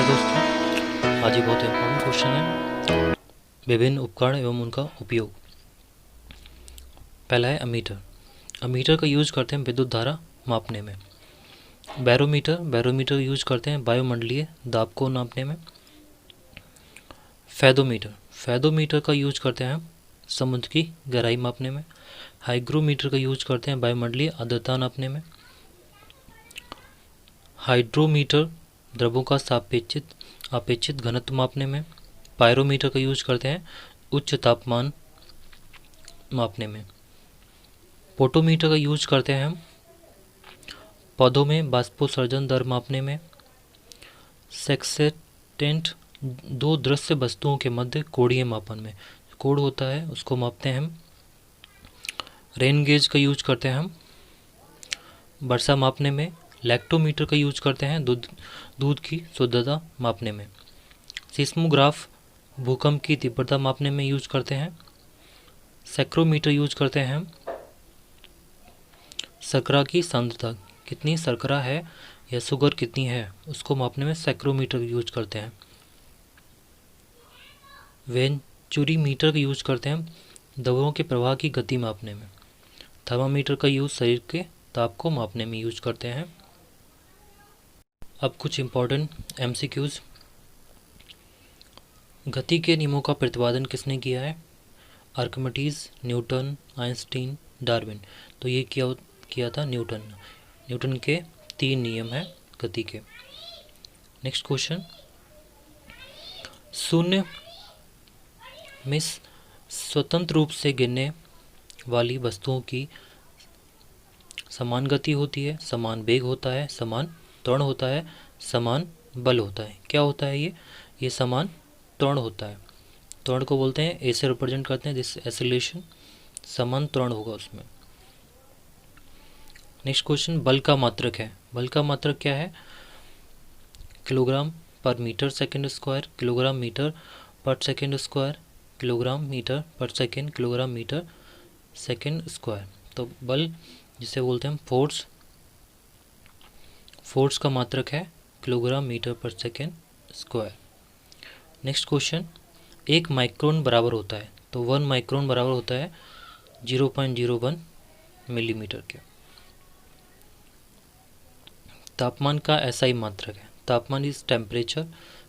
नमस्कार दोस्तों, आज ही बहुत इम्पोर्टेंट क्वेश्चन है विभिन्न उपकरण एवं उनका उपयोग। पहला है अमीटर। अमीटर का यूज करते हैं विद्युत धारा मापने में। बैरोमीटर यूज करते हैं वायुमंडलीय दाब को नापने में। फैदोमीटर का यूज करते हैं समुद्र की गहराई मापने में। हाइग्रोमीटर का यूज करते हैं वायुमंडलीय आर्द्रता नापने में। हाइड्रोमीटर द्रवों का अपेक्षित घनत्व मापने में। पायरोमीटर का यूज करते हैं उच्च तापमान मापने में। पोटोमीटर का यूज करते हैं हम पौधों में बाष्पोत्सर्जन दर मापने में। सेक्सेटेंट दो दृश्य वस्तुओं के मध्य कोणीय मापन में, कोण होता है उसको मापते हैं हम। रेन गेज का यूज करते हैं हम वर्षा मापने में। लैक्टोमीटर का यूज करते हैं दूध की शुद्धता मापने में। सिस्मोग्राफ भूकंप की तीव्रता मापने में यूज करते हैं। सेक्रोमीटर यूज करते हैं हम शर्करा की सांद्रता, कितनी शर्करा है या शुगर कितनी है उसको मापने में सेक्रोमीटर यूज करते हैं। वेंचुरीमीटर का यूज करते हैं दवाओं के प्रवाह की गति मापने में। थर्मामीटर का यूज शरीर के ताप को मापने में यूज करते हैं। अब कुछ इम्पोर्टेंट एमसीक्यूज। गति के नियमों का प्रतिपादन किसने किया है? Archimedes, Newton, Einstein, Darwin. तो ये किया था न्यूटन के 3 नियम हैं गति के। नेक्स्ट क्वेश्चन, शून्य में स्वतंत्र रूप से गिरने वाली वस्तुओं की समान गति होती है, समान वेग होता है, समान त्वरण होता है, समान बल होता है। क्या होता है ये समान त्वरण होता है। त्वरण को बोलते हैं, ए से रिप्रेजेंट करते हैं दिस एसिलेशन, समान त्वरण होगा उसमें। नेक्स्ट क्वेश्चन, बल का मात्रक है। बल का मात्रक क्या है? Kilogram per metre second square, kilogram metre per second square, kilogram metre per second, kilogram metre second square. तो बल जिसे बोलते हैं हम फोर्स का मात्रक है kilogram metre per second square. Next question, 1 micron बराबर होता है, तो 1 माइक्रोन बराबर होता है 0.01 मिलीमीटर के। तापमान का एसआई मात्रक है। तापमान इज टेम्परेचर।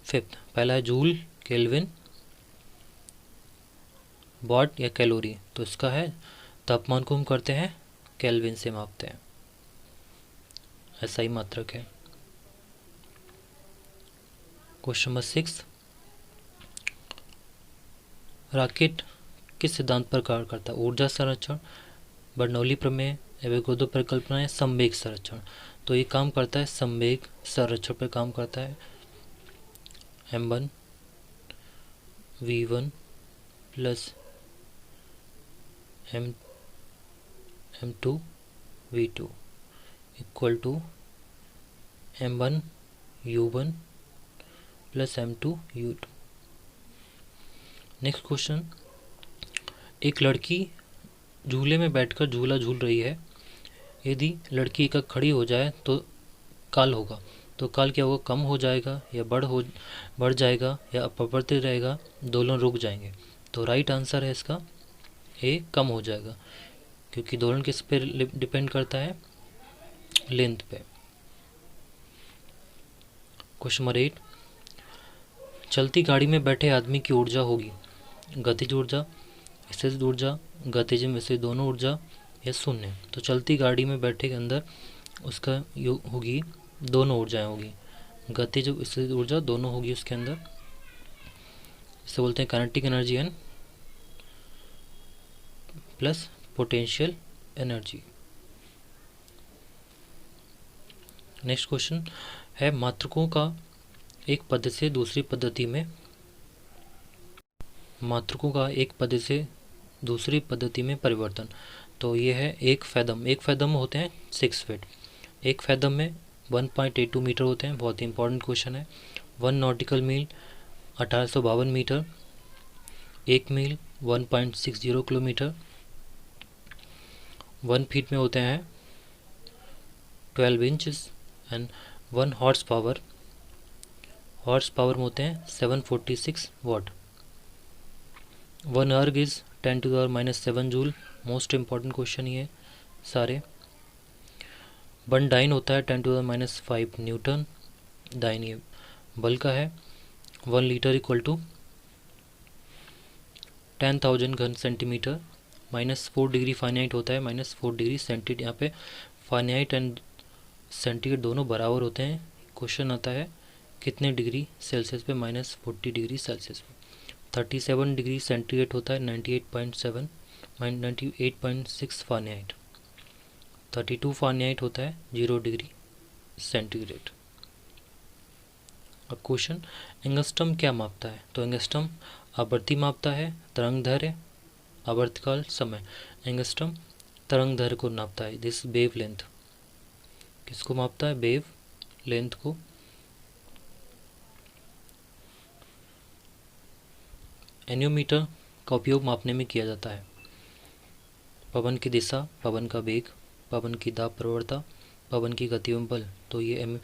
फिफ्थ, पहला है जूल, केल्विन, वॉट या कैलोरी। तो इसका है तापमान को हम करते हैं केल्विन से मापते हैं, एसआई मात्रक है। क्वेश्चन नंबर 6, रॉकेट किस सिद्धांत पर कार्य करता है? ऊर्जा संरक्षण, बर्नौली प्रमेय, एवोगैड्रो परिकल्पना या संवेग संरक्षण। तो ये काम करता है संवेग संरक्षण पर काम करता है। m1 v1 plus m2 v2 equal to m1 u1 plus m2 u2। Next question, एक लड़की झूले में बैठकर झूला झूल रही है। यदि लड़की एकाएक खड़ी हो जाए तो काल होगा। तो काल क्या होगा? कम हो जाएगा या बढ़ जाएगा या अपरिवर्तित रहेगा, दोलन रुक जाएंगे। तो राइट आंसर है इसका ए, कम हो जाएगा, क्योंकि दोलन किस पे डिपेंड करता है? लेंथ पे। क्वेश्चन नंबर 8, चलती गाड़ी में बैठे आदमी की ऊर्जा होगी गतिज ऊर्जा, स्थितिज ऊर्जा, गतिज में से दोनों ऊर्जा या शून्य। तो चलती गाड़ी में बैठे के अंदर उसका होगी दोनों ऊर्जाएं होगी, गतिज स्थितिज ऊर्जा दोनों होगी उसके अंदर। इसे बोलते हैं kinetic energy and plus potential energy. Next question है, मात्रकों का एक पद्धति से दूसरी पद्धति में परिवर्तन। तो ये है एक फैदम होते हैं 6 फीट। एक फैदम में 1.82 मीटर होते हैं। बहुत ही इंपॉर्टेंट क्वेश्चन है। 1 नॉटिकल मील 1852 मीटर, 1 मील 1.60 किलोमीटर, 1 फीट में होते हैं 12 inches and 1 horse horse power में होते हैं 746 वाट। 1 अर्ग is 10⁻⁻7 joule. Most important question ये सारे। 1 डाइन होता है 10⁻⁵ न्यूटन। डाइन ये बल का है। 1 लीटर इक्वल टू 10,000 घन सेंटीमीटर। -4 डिग्री फारेनहाइट होता है, -4 डिग्री सेंटीग्रेड। यहाँ पे फारेनहाइट एंड सेंटीग्रेड दोनों बराबर होते हैं। क्वेश्चन आता है कितने डिग्री सेल्सियस पे, -40 डिग्री सेल्सियस पे। 37 डिग्री सेंटीग्रेड होता है 98.6 फारेनहाइट। 32 फारेनहाइट होता है 0 डिग्री सेंटीग्रेड। अब क्वेश्चन, एंगस्ट्रम क्या मापता है? तो एंगस्ट्रम आवृत्ति मापता है, तरंग दैर्घ्य, आवर्तकाल, समय। एंगस्ट्रम तरंग दैर्घ्य को नापता है। दिस वेव लेंथ किसको मापता है? वेव लेंथ को। एनियोमीटर का उपयोग मापने में किया जाता है। पवन की दिशा, पवन का वेग, पवन की दाब प्रवणता, पवन की गति एवं बल। तो ये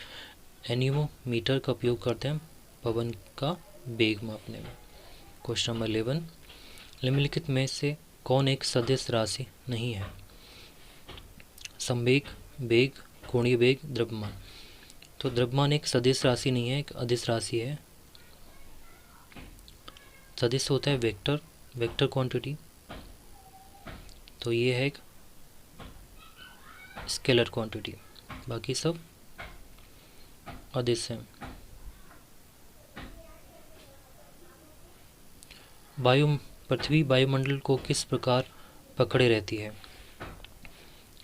एनियोमीटर का उपयोग करते हैं पवन का वेग मापने में। क्वेश्चन नंबर 11, निम्नलिखित में से कौन एक सदिश राशि नहीं है? संवेग, वेग, कोणीय वेग, द्रव्यमान। तो द्रव्यमान एक सदिश राशि नहीं है, एक अदिश राशि है। सदिश होता है वेक्टर, वेक्टर क्वांटिटी। तो ये है एक स्केलर क्वांटिटी, बाकी सब अदिश हैं। पृथ्वी वायुमंडल को किस प्रकार पकड़े रहती है?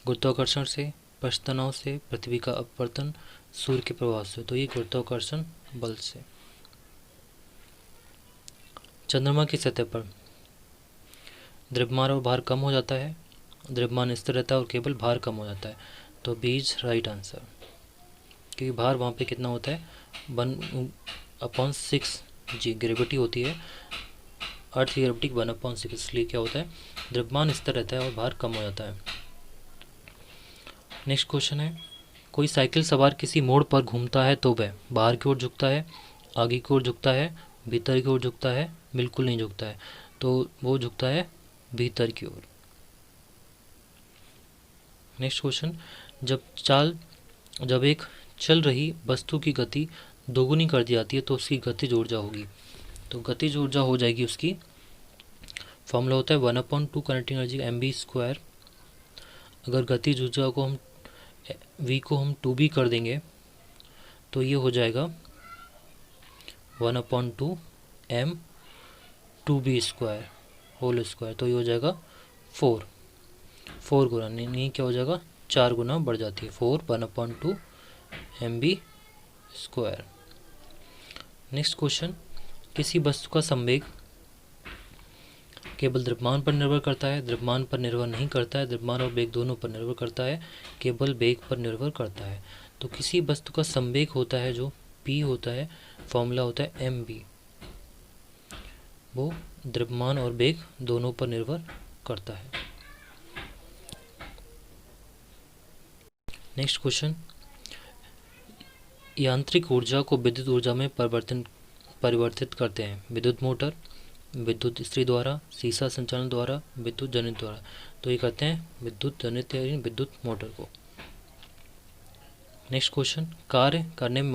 गुरुत्वाकर्षण से, पश्चतनाव से, पृथ्वी का अपवर्तन, सूर्य के प्रभाव से। तो ये गुरुत्वाकर्षण बल से। चंद्रमा की सतह पर द्रव्यमान और भार कम हो जाता है, द्रव्यमान स्थिर रहता है और केवल भार कम हो जाता है। तो बी इज राइट आंसर, क्योंकि भार वहाँ पे कितना होता है 1/6 जी ग्रेविटी होती है, अर्थ की ग्रेविटी 1/6, इसलिए क्या होता है द्रव्यमान स्थिर रहता है और भार कम हो जाता है। नेक्स्ट क्वेश्चन है, कोई साइकिल सवार किसी मोड़ पर घूमता है तो वह बाहर की ओर झुकता है, आगे की ओर झुकता है, भीतर की ओर झुकता है, बिल्कुल नहीं झुकता है। तो वो झुकता है भीतर की ओर। नेक्स्ट क्वेश्चन, जब एक चल रही वस्तु की गति दोगुनी कर दी जाती है तो उसकी गतिज ऊर्जा होगी। तो गतिज ऊर्जा हो जाएगी उसकी, फॉर्मूला होता है 1/2 कनेक्टिंग एनर्जी mv²। अगर गतिज ऊर्जा को हम v को हम 2b कर देंगे तो ये हो जाएगा 1/2 m 2b² होल स्क्वायर। तो ये हो जाएगा 4 गुना, नहीं क्या हो जाएगा 4 गुना बढ़ जाती है, 4 1/2 mv²। नेक्स्ट क्वेश्चन, किसी वस्तु का संवेग केवल द्रव्यमान पर निर्भर करता है, द्रव्यमान पर निर्भर नहीं करता है, द्रव्यमान और वेग दोनों पर निर्भर करता है, केवल वेग पर निर्भर करता है। तो किसी वस्तु का संवेग होता है जो p होता है, फॉर्मूला होता है mv, वो द्रव्यमान और वेग दोनों पर निर्भर करता है। नेक्स्ट क्वेश्चन, यांत्रिक ऊर्जा को विद्युत ऊर्जा में परिवर्तित करते हैं विद्युत मोटर, विद्युत इस्त्री द्वारा, सीसा संचालन द्वारा, विद्युत जनित द्वारा। तो ये करते हैं विद्युत जनित या विद्युत मोटर को। नेक्स्ट क्वेश्चन, कार्य करने में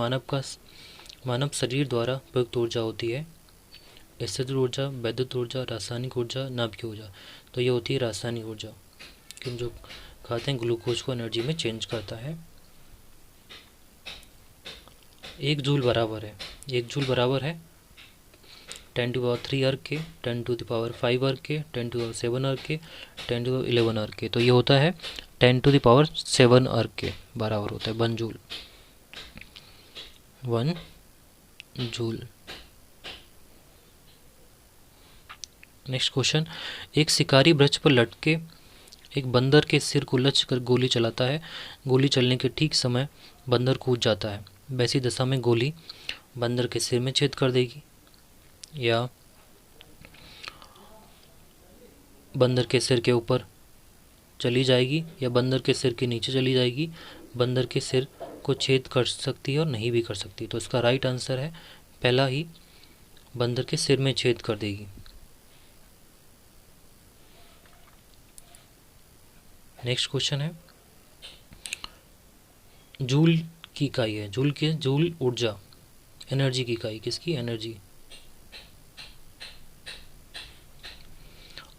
मानव शरीर द्वारा प्रयुक्त ऊर्जा होती है स्थिर ऊर्जा, वैद्युत ऊर्जा, रासायनिक ऊर्जा, नाभिकीय ऊर्जा। तो ये होती है रासायनिक ऊर्जा, क्योंकि जो खाते हैं ग्लूकोज को एनर्जी में चेंज करता है। 1 जूल बराबर है 10⁻³ अर्ग के, 10⁵ अर्ग के, 10⁷ अर्ग के, 10⁻11 अर्ग के। तो ये होता है 10⁷ अर्ग के बराबर होता है 1 जूल। नेक्स्ट क्वेश्चन, एक शिकारी वृक्ष पर लटके एक बंदर के सिर को लक्ष्य कर गोली चलाता है। गोली चलने के ठीक समय बंदर कूद जाता है, वैसी दशा में गोली बंदर के सिर में छेद कर देगी या बंदर के सिर के ऊपर चली जाएगी या बंदर के सिर के नीचे चली जाएगी। बंदर के सिर को छेद कर सकती है और नहीं भी कर सकती। तो इसका राइट आंसर है पहला ही बंदर के सिर में छेद कर देगी। नेक्स्ट क्वेश्चन है, जूल की इकाई है, जूल ऊर्जा, एनर्जी की इकाई, किसकी? एनर्जी।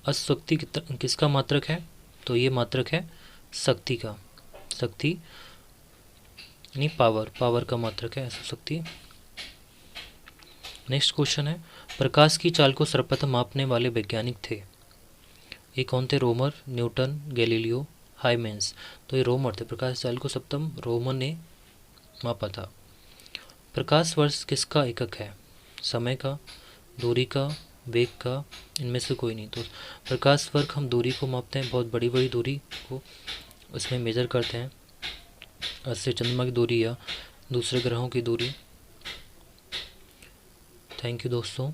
अशक्ति किसका मात्रक है? तो ये मात्रक है शक्ति का, शक्ति यानी पावर का मात्रक है शक्ति। नेक्स्ट क्वेश्चन है, प्रकाश की चाल को सर्वप्रथम मापने वाले वैज्ञानिक थे। ये कौन थे? रोमर, न्यूटन, गैलीलियो, हाइमेंस। तो ये रोमर थे, प्रकाश चाल को सर्वप्रथम रोमर ने मापा था। प्रकाश वर्ष किसका एकक है? समय का, दूरी का, वेग का, इनमें से कोई नहीं। तो प्रकाश वर्ष हम दूरी को मापते हैं, बहुत बड़ी बड़ी दूरी को उसमें मेजर करते हैं, अर्थ से चंद्रमा की दूरी या दूसरे ग्रहों की दूरी। थैंक यू दोस्तों।